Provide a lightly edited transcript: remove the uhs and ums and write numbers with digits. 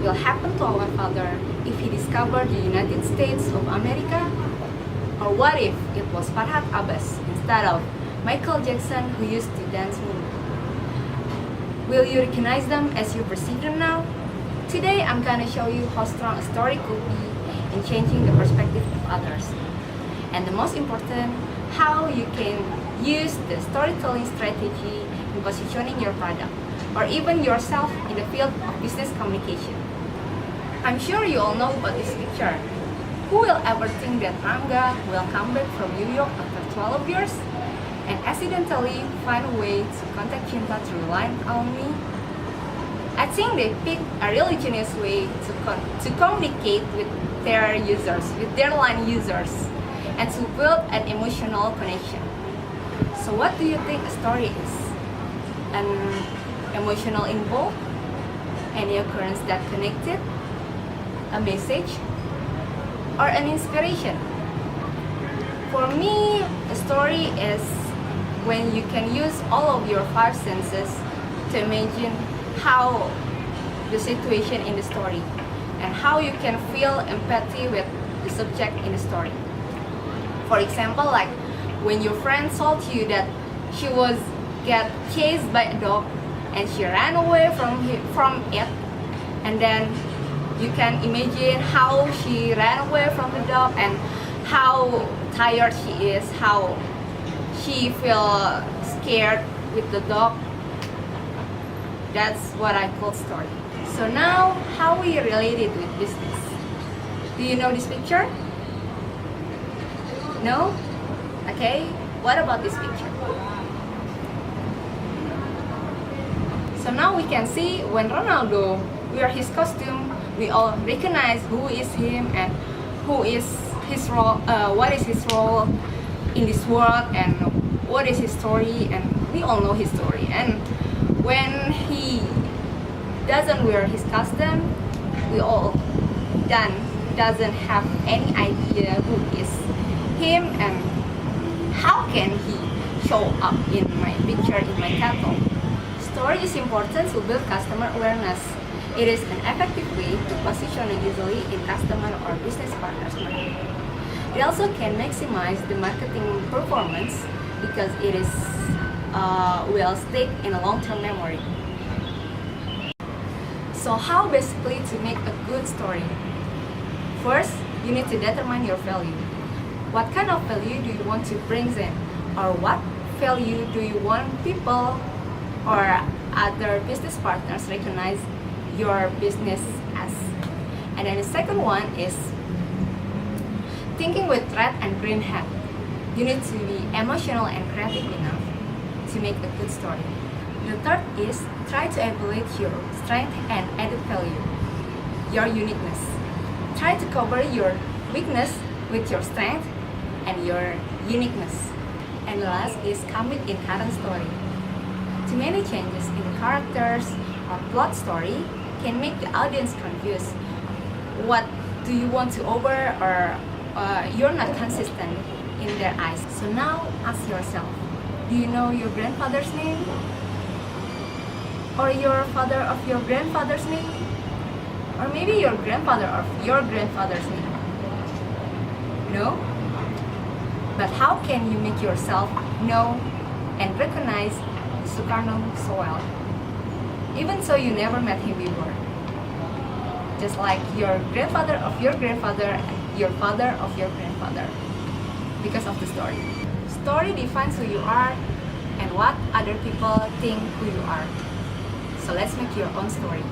will happen to our father if he discovered the United States of America? Or what if it was Farhad Abbas instead of Michael Jackson who used to dance moon? Will you recognize them as you perceive them now? Today I'm gonna show you how strong a story could be in changing the perspective of others. And the most important, how you can use the storytelling strategy in positioning your product or even yourself in the field of business communication. I'm sure you all know about this picture. Who will ever think that Ranga will come back from New York after 12 years and accidentally find a way to contact Chinta through line only? I think they picked a really genius way to communicate with their users, with their line users, and to build an emotional connection. So what do you think a story is? An emotional involved? Any occurrence that connected? A message? Or an inspiration? For me, a story is when you can use all of your five senses to imagine how the situation in the story and how you can feel empathy with the subject in the story. For example, like when your friend told you that she was get chased by a dog and she ran away from it, and then you can imagine how she ran away from the dog and how tired she is, how she feels scared with the dog. That's what I call story. So now, how we relate it with business? Do you know this picture? No? Okay, what about this picture? So now we can see when Ronaldo wear his costume, we all recognize who is him and who is his role, what is his role in this world and what is his story, and we all know his story. And when he doesn't wear his costume, we all doesn't have any idea who is him and how can he show up in my picture, in my catalog. Story is important to build customer awareness. It is an effective way to position easily in customer or business partners' mind. It also can maximize the marketing performance because it is will stick in a long-term memory. So how basically to make a good story? First, you need to determine your value. What kind of value do you want to bring in? Or what value do you want people or other business partners recognize your business as? And then the second one is thinking with red and green hat. You need to be emotional and creative enough to make a good story. The third is try to evaluate your strength and added value, your uniqueness. Try to cover your weakness with your strength and your uniqueness. And the last is commit in current story. Too many changes in characters or plot story can make the audience confused. What do you want to over or you're not consistent in their eyes. So now ask yourself, do you know your grandfather's name? Or your father of your grandfather's name? Or maybe your grandfather of your grandfather's name? No? But how can you make yourself know and recognize Sukarno so well? Even so you never met him before. Just like your grandfather of your grandfather and your father of your grandfather. Because of the story. Story defines who you are and what other people think who you are. So let's make your own story.